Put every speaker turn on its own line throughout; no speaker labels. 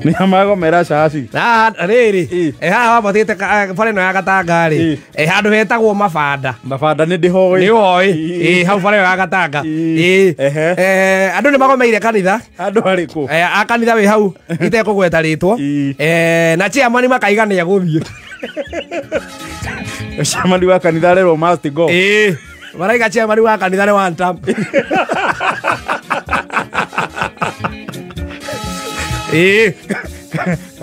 Ni amagomera caci.
Na riri haha wabatite bare no ya Gatanga ri handu hetagwo Mabanda.
Mabanda ni ndihoi.
Ni hoi hau bare ya Gatanga andu ni magomeire kanitha.
Andu ariku
a kanitha wi hau itekugweta ritwo na chairman makaigania guthie.
Chairman wa kanitha rero must go.
Maraiga chairman wa kanitha ni one time.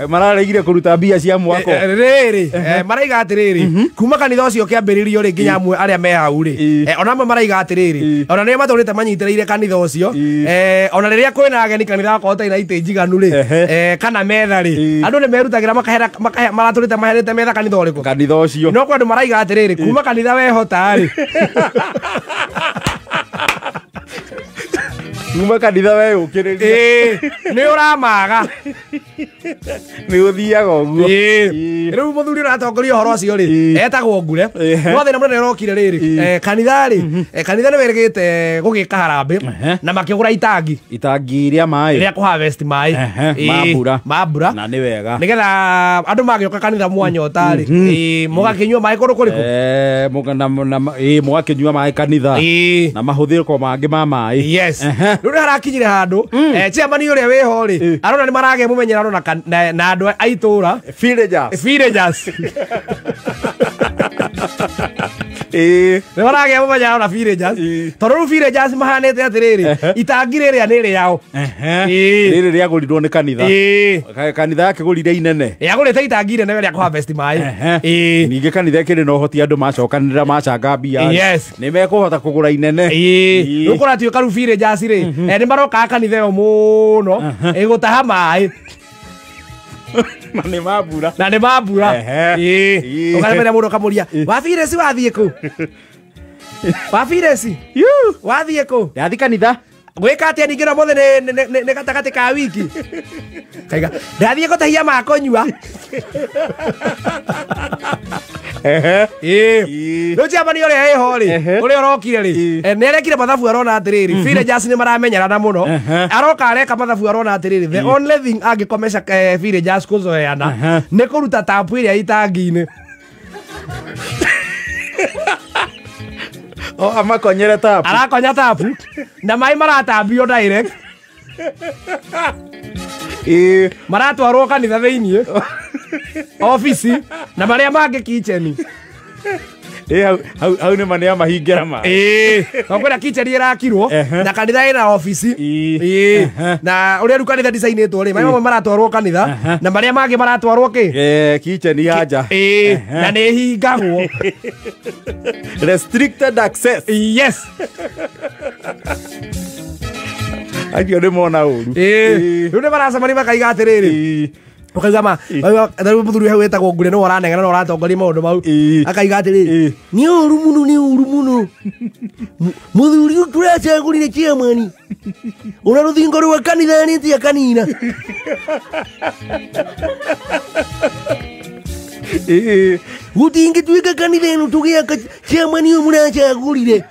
Mararegire kuruta mbia cia mwako
riri maraiga atiriri kuma kanitha ucio kiambiririo ri nginya amwe aria me hau ri ona amwe maraiga atiriri ona ni maturite manyitireire kanitha ucio ona riria kwina ageni kanitha wakota ina ite njiganu ri kana metha ri andu ni merutagira maraturite maherete metha kanitha uriku
kanitha ucio
no kwa andu maraiga atiriri kuma kanitha wehota ri
Numa kanitha we ukiriria
ni uramaga
ni uthiaga uguo
riu muthuri uratongoria horo ucio ri etagwo Ngure no thina munene rokire riri kanitha ri kanitha ni werigite gugika harambe na makigura itangi
iria mai
ria ku harvest mai mabura
na ni wega
nigetha andu magioka kanitha mwanyota ri mugakinywa mai kuru kuriku
mugakinywa mai kanitha na mahuthirko mangi ma mai
yes riu harakinyire handu chairman uria wiho ri arona ni marage mumenyerano na andu aitura villagers ni marage mumenyerano na villagers tondu villagers mahanete atiriri itangi riria ni riao
riri riagurirwo ni kanitha kanitha yakigurire inene
yagurite itangi inene ria ku harvest mai
ningi kanitha kiri no hoti andu macokanira macanga mbia ni mekuhota kugura inene
nukura tuika ru villagers ri ni maroka kanitha yo muno igutaha mai
na ni mabura
ukamenya mundu kamuria wafiresi wathie ku wafiresi wathie ku
yathi kanitha
gwika atia ningi no mothe ni gatagati ka wiki kaiga ndathie gutahia makonyua no chairman uria eho ri uria urokire ri ni arekire mathabu arona atiriri villagers ni maramenyerana muno aroka areka mathabu arona atiriri the only thing angikomesha villagers kuzoeana ni kuruta tapu iria itangi-ini
amakonyere tapu
arakonya tapu na mai maratambio direct maratwarwo kanitha thiini office na maria mangi kitchen
hau ni mania mahingira ma
kwina kitchen irakirwo na kanitha ina office na uria ru kanitha designetwo ri mai mamwe maratwarwo kanitha na maria mangi maratwarwo
kitchen yanja
na ni hingagwo
restricted access
yes
acio ni mona uru
riu ni maracemani makaiga atiriri ukaiga muthuri hau wetagwo Ngure no aranegena no aratongoria maundu mau akaiga atiriri ni uru muno muthuri turacagurire chairman una ruthingo rwa kanitha ni tia kanina gutingituika kanitha ino tugiaka chairman uyu muracagurire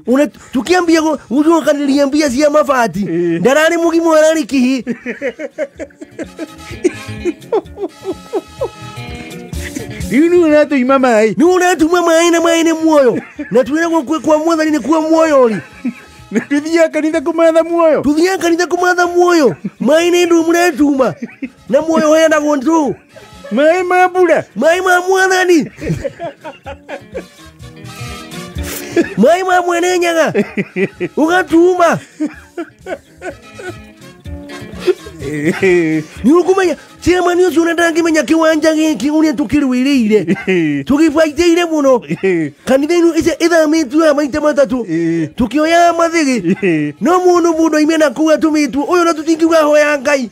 una tukiambia gucokanĩria mbia cia mabati ndarari mugimo arari kihi
Ni unatuma mai
na mai ni muoyo na twira kwa mwathani ni kwa muoyo ri
tuthia kanitha kumatha muoyo
mai ni ndu muratuma na muoyo henda gondru
mai mabura
mai ma mwathani mai ma mwene nyaga ugatuma ni ukumenya chairman ucio ndangimenya kiwanja giki uria tukirwirire tugibaiteire muno kanitha ino ithamitwe maita matatu tukioya mathigi no mundu imena kuwa tumitwo uyu na tutingiuga hoya Ngai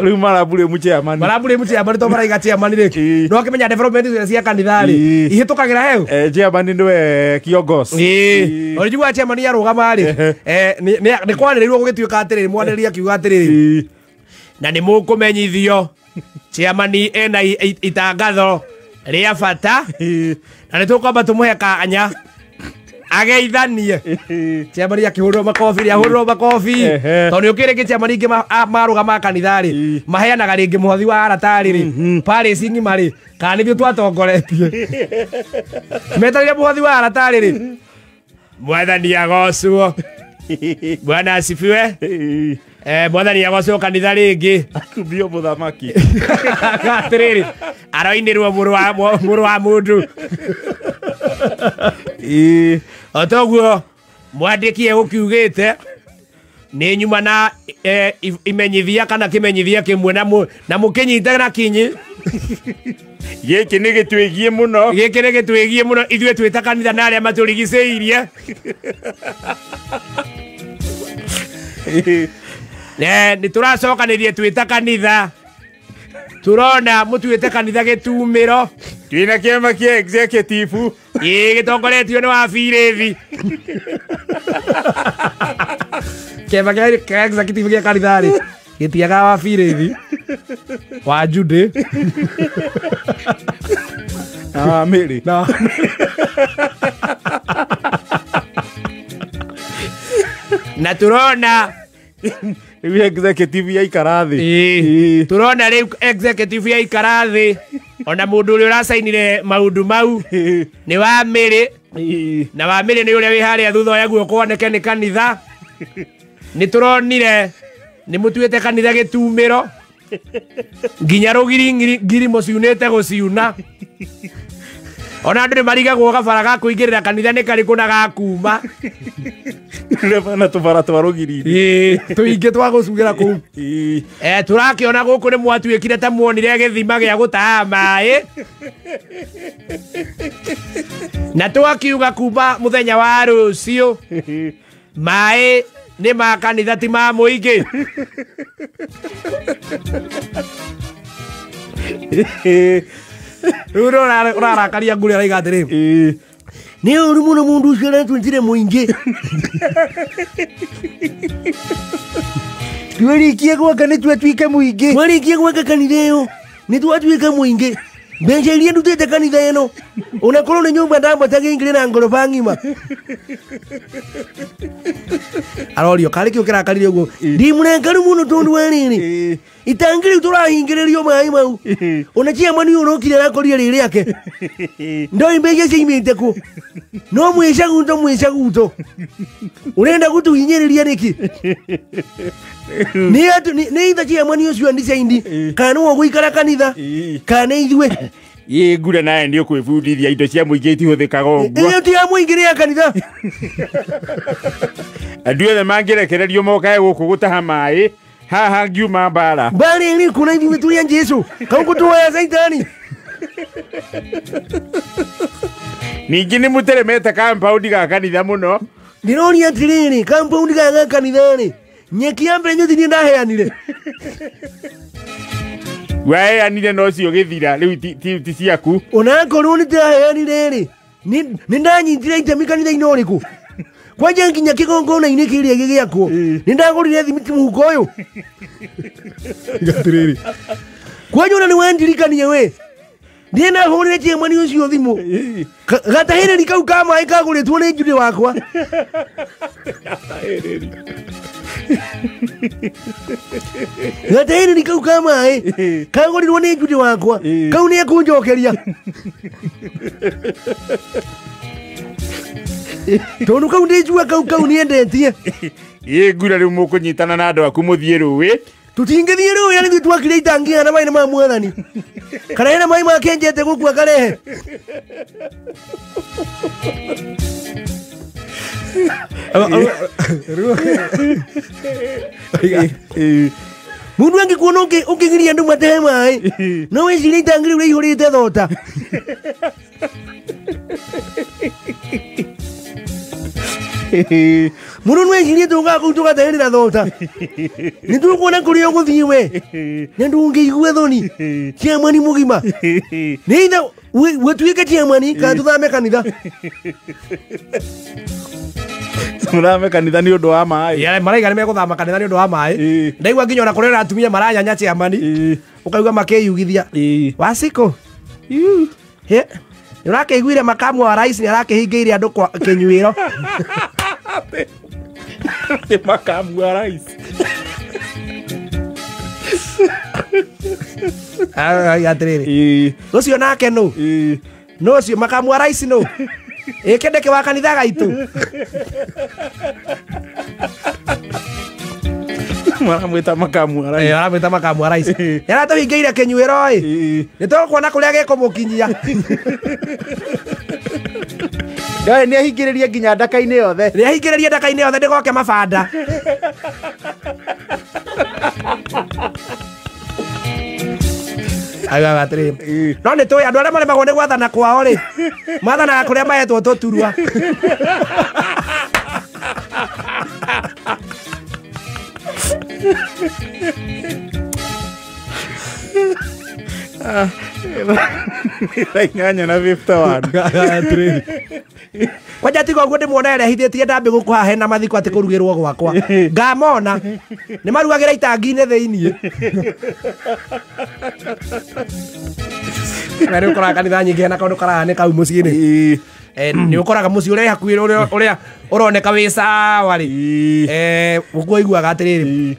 riu marambure mu chairman
to maraiga chairman ri no akimenya development cia kanitha ri ihitukagira heu
chairman ndiwe kiongos
orijua chairman ya rugama ri ni kwanirirwo gugituika atiriri mwaniriria kiuga atiriri na ni mukumenyithio chairman ena itangatho ria bata na ni tukwamba tumuhe kanya ageithanie ciamani akihurwo makobi ahurwo makobi tondu ukireke ciamani ingi marugama kanithari maheanaga ringi muhothi wa aratari ri Paris ngimari kana nithio twatongoretie metarire muhothi wa aratari ri mwathani agocwo Bwana asifiwe. Mwathani agocwo kanitha ringi
akumbio muthamaki
gatiriri aroinirwo muru wa mundu otoguo mwandiki egukiugite ni nyuma na imenyithia kana kimenyithia kimwe na mukinyite na kinyi
giki ni gitwigie muno
ithuĩ twĩta kanitha na arĩa matũrigicĩirie nĩ tũracokanĩrie twĩta kanitha turona mũtuĩte kanitha gĩtumĩro
twĩna kĩama kĩa executive
gĩtongoretio nĩ wa Birithi kĩama kĩa executive gĩa kanitha rĩ gĩtiaga wa Birithi wa Jude
na Mary
na turona
rĩu executive ya ikarathi
turona rĩu executive ya ikarathi ona mũndũ ũrĩa ũracainire maũndũ mau nĩ wa Mary na wa Mary nĩ ũrĩa wĩ harĩa thutha ya guoko oneke nĩ kanitha nĩ turonire nĩ mũtuĩte kanitha gĩtumĩro nginya rũgiri ngirimo ciunĩte gũciuna ona andũ nĩ marigagwo gabara ga kũingĩrĩra kanitha nĩ karĩkũ na gakuma
na tũbara twa rũgiri
tũingĩ twa gũcugĩra kũu tũrakĩona gũkũ nĩ mwatuĩkire ta muonire gĩthima gĩa gũtaha maĩ na twakiuga kuma mũthenya wa rũciũ maĩ nĩ ma kanitha ti ma mũingĩ rĩu ũrarakaria ngũrĩ araiga atĩrĩ nĩ ũru mũno mũndũ ũcio aratwĩtire mũingĩ twarikie gwaka nĩ twatuĩke mũingĩ twarikie gwaka kanitha ĩyo nĩ twatuĩka mũingĩ mbeca iria ndutĩte kanitha ĩno onakorwo nĩ nyũmba ndambataga ingĩrĩ na ngoroba ng'ima arorio karĩ kĩo kĩrakarire ũguo ndimũrengaru mũno tondũ wa rĩrĩ itangi rĩu tũrahingĩrĩrio maĩ mau ona ciamani ũyũ ũrokire arakorire rĩrĩake ndoĩ mbeca ciaimĩte kũ no mwĩcaguto ũrenda gũtũhinyĩrĩria nĩkĩ nĩ itha ciamani ũcio ndicaindi kana nĩwe ũgũikara kanitha kana ithuĩ
ngure nawe nĩ ũkwĩbundithia indo cia mũingĩ itihũthĩkaga ũguo
ĩyo ti ya mũingĩ nĩ ya kanitha
andũ othe mangĩrekererio mokae gũkũ gũtaha maĩ haha ngiuma mbara
ĩrĩ kuna ithuĩ tũrĩ a Jesũ kau gũtũhoya Saitani
ningĩ nĩ mũteremete kampaundi ga kanitha mũno
ndĩroria atĩrĩrĩ kampaundi ga kanitha-rĩ nyeki ya mbere nyũthi niĩ ndaheanire
waheanire no cio gĩthira rĩu ti ciaku
onakorwo nĩ ndaheanire-rĩ nĩ ndanyitire itemi kanitha-inĩ ũrĩkũ kwanja nginya kĩgongona-inĩ kĩrĩa gĩgĩakwo nĩ ndagũrire thimiti mũhuko ũyũ gatĩrĩrĩ kwanja ona nĩ wandirikania we ndiĩ nahũrĩre ciamani ũcio thimũ gatahĩrĩri kau ka maĩ kagũrĩtwo nĩ Jude wakwa gatahĩrĩri kau ka maĩ kagũrirwo nĩ Jude wakwa kau nĩ ekũnjokeria tondũ kau ndĩnjua kau nĩ endetie
ngura rĩu mũkũnyitana na andũ aku mũthiĩ rũĩ
tũtingĩthiĩ rũĩ nĩthuĩ twakire itangi hena maĩ nĩ ma Mwathani kana hena maĩ makenjete gũkua karehe mundu angĩkuona ũkĩgiria andũ matehe maĩ no wĩcirie itangi rĩu rĩihũrĩte thota mũno nĩwecirie tũgaga kũu tũgatahĩrĩra thota nĩ tũkuona kũrĩa ũgũthiĩ we na ndũngĩigue thoni ciamani mũgima nĩ itha wĩtuĩke ciamani kana tũthame kanitha
mũthame kanitha nĩ ũndũ wa maĩ
maraiga nĩ megũthama kanitha nĩ ũndũ wa maĩ ndaigua nginya ona kũrĩa atumia maranyanya ciamani ũkaigua makĩyugithia waciko Nĩũrakĩiguire makamu wa rais nĩarakĩhingĩire andũ kwa kĩnyuĩro.
Nĩ makamu wa rais.
Atirĩrĩ. Ũcio nake nũ? No ũcio makamu wa rais nũ? Kĩndeke wa kanitha gaitũ.
Maramwĩta makamu wa rais.
Maramwĩta makamu wa rais. Nĩaratũhingĩire kĩnyuĩro ĩ. Nĩtũkuona kũrĩa gĩkũmũkinyia.
Ndoĩ nĩahingĩrĩrie nginya ndaka-inĩ yothe.
Nĩahingĩrĩrie ndaka-inĩ yothe ndĩgoke mabanda. Agatĩrĩ. No nĩtũĩ andũ arĩa maremagwo nĩ gwathana kwao rĩ, mathanaga kũrĩa mahetwo tũturwa.
Inyanya na 51.
Kwanja tiga ũguo ndĩmuona arehithĩtie ndambĩ gũkũ haha hena mathiko atĩ kũrugĩrwo gwakwa. Ngamona nĩmarugagĩra itangi-inĩ thĩiniĩ. Na rĩu ũkoraga kanitha nyingĩ hena kaũndũ karahanĩka kau mũciĩ-inĩ. Nĩũkoraga mũciĩ ũrĩa hakuhĩ ũrĩa ũroneka wĩ sawa rĩ. Ũguo iguaga atĩrĩrĩ,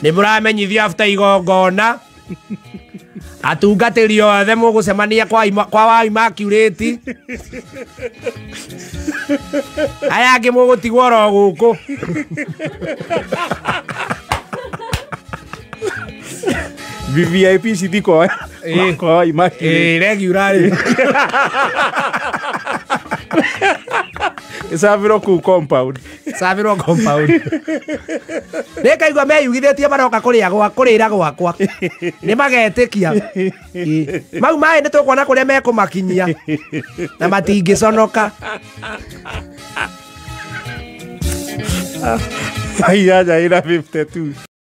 nĩmũramenyithio after igongona atungatĩri othe mũgũcemania kwa wa Immaculate. Aya angĩ mũgũtigwo oro gũkũ.
VIP cithiko kwa Immaculate.
Regular rĩ.
Saviro ku compound.
Saviro compound. Nĩkaigua meyugithĩtie maroka kũrĩra gwakwa. Nĩmagetĩkia. Mau maĩ nĩtũkuona kũrĩa mekũmakinyia. Na matingĩconoka.
Inyanya ĩna 52.